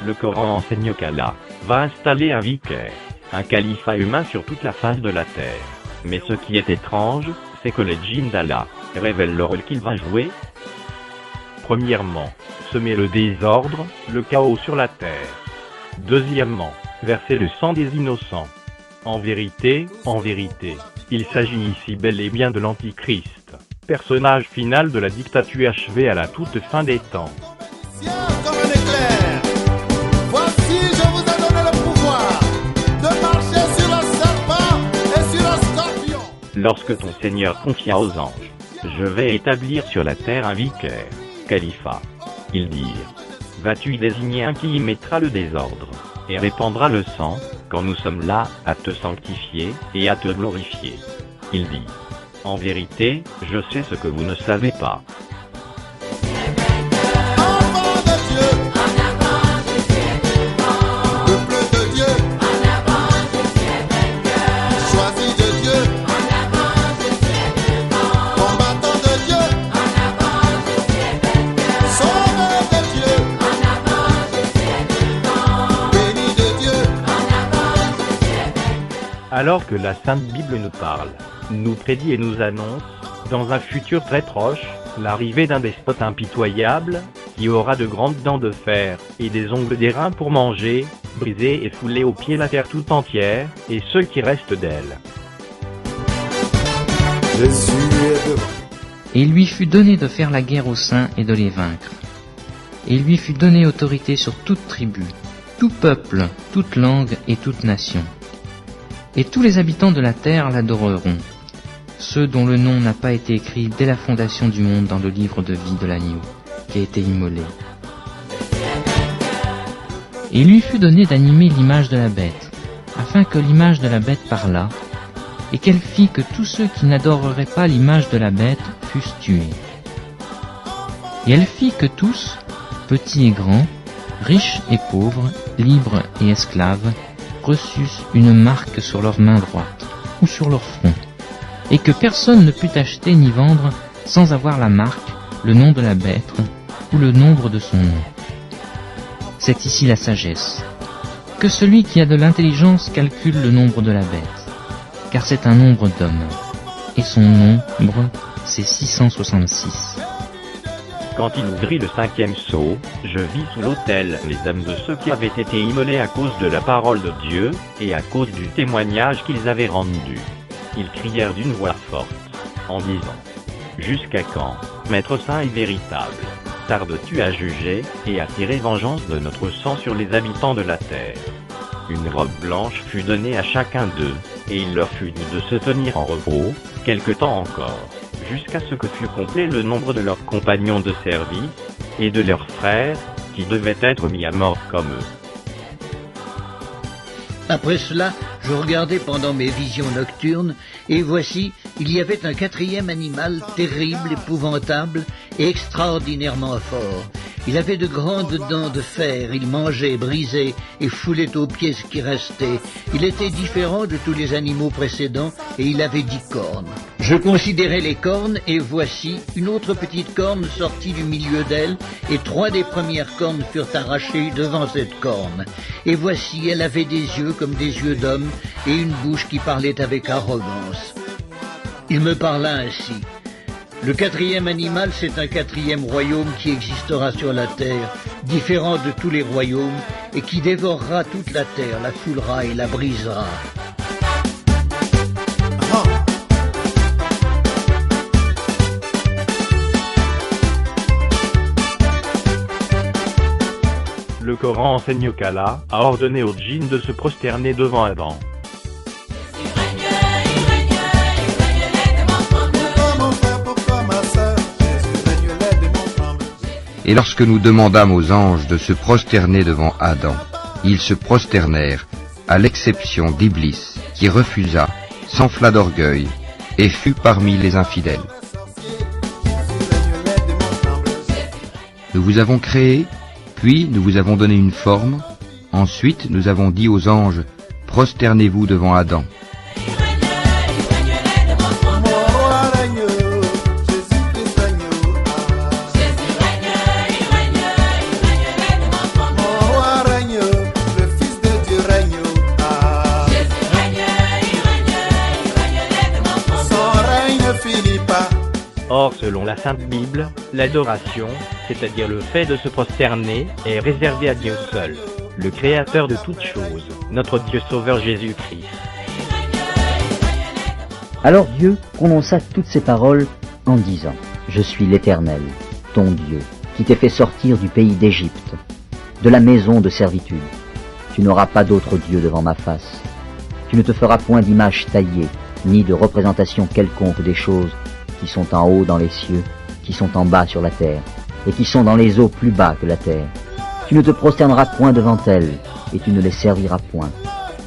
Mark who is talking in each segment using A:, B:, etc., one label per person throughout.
A: Le Coran enseigne qu'Allah va installer un vicaire, un califat humain sur toute la face de la terre. Mais ce qui est étrange, c'est que les djinns d'Allah révèlent le rôle qu'il va jouer. Premièrement, semer le désordre, le chaos sur la terre. Deuxièmement, verser le sang des innocents. En vérité, il s'agit ici bel et bien de l'Antichrist, personnage final de la dictature achevée à la toute fin des temps.
B: Comme un éclair, voici je vous ai donné le pouvoir de marcher sur le serpent et sur le scorpion.
A: Lorsque ton Seigneur confia aux anges, je vais établir sur la terre un vicaire, califat. Ils dirent, vas-tu y désigner un qui y mettra le désordre, et répandra le sang, quand nous sommes là, à te sanctifier, et à te glorifier. Il dit, en vérité, je sais ce que vous ne savez pas. Alors que la Sainte Bible nous parle, nous prédit et nous annonce, dans un futur très proche, l'arrivée d'un despote impitoyable, qui aura de grandes dents de fer, et des ongles d'airain pour manger, briser et fouler aux pieds la terre tout entière, et ceux qui restent d'elle.
C: Et il lui fut donné de faire la guerre aux saints et de les vaincre. Et il lui fut donné autorité sur toute tribu, tout peuple, toute langue et toute nation. Et tous les habitants de la terre l'adoreront, ceux dont le nom n'a pas été écrit dès la fondation du monde dans le livre de vie de l'agneau, qui a été immolé. Et il lui fut donné d'animer l'image de la bête, afin que l'image de la bête parlât, et qu'elle fit que tous ceux qui n'adoreraient pas l'image de la bête fussent tués. Et elle fit que tous, petits et grands, riches et pauvres, libres et esclaves, reçussent une marque sur leur main droite ou sur leur front, et que personne ne put acheter ni vendre sans avoir la marque, le nom de la bête ou le nombre de son nom. C'est ici la sagesse. Que celui qui a de l'intelligence calcule le nombre de la bête, car c'est un nombre d'hommes, et son nombre c'est 666.
A: Quand il ouvrit le 5e sceau, je vis sous l'autel les âmes de ceux qui avaient été immolés à cause de la parole de Dieu, et à cause du témoignage qu'ils avaient rendu. Ils crièrent d'une voix forte, en disant, « Jusqu'à quand, Maître saint et véritable, tardes-tu à juger, et à tirer vengeance de notre sang sur les habitants de la terre ?» Une robe blanche fut donnée à chacun d'eux, et il leur fut dit de se tenir en repos, quelque temps encore, jusqu'à ce que fût complet le nombre de leurs compagnons de service, et de leurs frères, qui devaient être mis à mort comme eux.
D: Après cela, je regardais pendant mes visions nocturnes, et voici, il y avait un quatrième animal terrible, épouvantable et extraordinairement fort. Il avait de grandes dents de fer, il mangeait, brisait et foulait aux pieds ce qui restait. Il était différent de tous les animaux précédents et il avait 10 cornes. Je considérais les cornes et voici, une autre petite corne sortit du milieu d'elle et 3 des premières cornes furent arrachées devant cette corne. Et voici, elle avait des yeux comme des yeux d'homme et une bouche qui parlait avec arrogance. Il me parla ainsi. Le 4e animal, c'est un 4e royaume qui existera sur la terre, différent de tous les royaumes, et qui dévorera toute la terre, la foulera et la brisera.
A: Le Coran enseigne qu'Allah a ordonné aux djinns de se prosterner devant Adam.
E: Et lorsque nous demandâmes aux anges de se prosterner devant Adam, ils se prosternèrent, à l'exception d'Iblis, qui refusa, s'enfla d'orgueil, et fut parmi les infidèles. Nous vous avons créé, puis nous vous avons donné une forme, ensuite nous avons dit aux anges, prosternez-vous devant Adam.
A: Or, selon la Sainte Bible, l'adoration, c'est-à-dire le fait de se prosterner, est réservé à Dieu seul, le Créateur de toutes choses, notre Dieu Sauveur Jésus-Christ.
F: Alors Dieu prononça toutes ces paroles en disant : Je suis l'Éternel, ton Dieu, qui t'ai fait sortir du pays d'Égypte, de la maison de servitude. Tu n'auras pas d'autre Dieu devant ma face. Tu ne te feras point d'image taillée, ni de représentation quelconque des choses qui sont en haut dans les cieux, qui sont en bas sur la terre, et qui sont dans les eaux plus bas que la terre. Tu ne te prosterneras point devant elles, et tu ne les serviras point.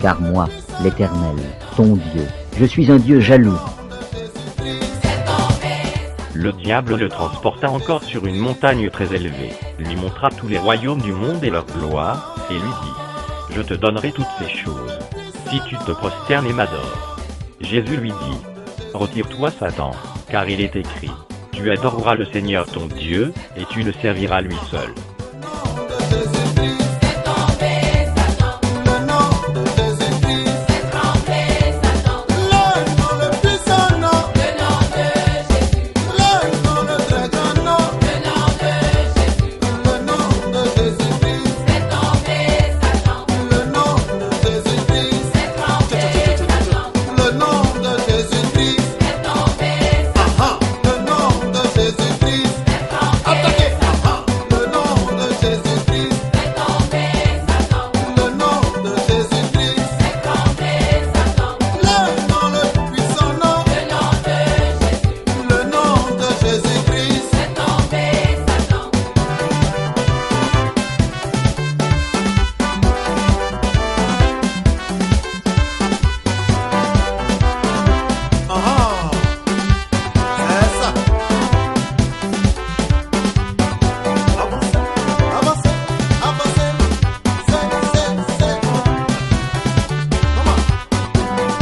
F: Car moi, l'Éternel, ton Dieu, je suis un Dieu jaloux.
A: Le diable le transporta encore sur une montagne très élevée, lui montra tous les royaumes du monde et leur gloire, et lui dit : Je te donnerai toutes ces choses, si tu te prosternes et m'adores. Jésus lui dit : Retire-toi, Satan, car il est écrit : Tu adoreras le Seigneur ton Dieu, et tu le serviras lui seul.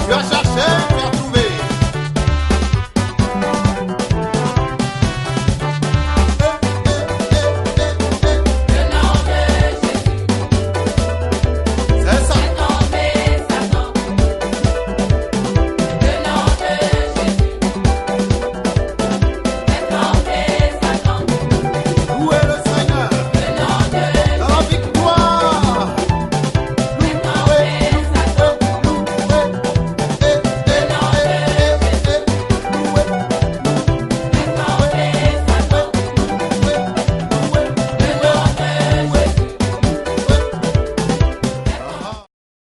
B: Tu as cherché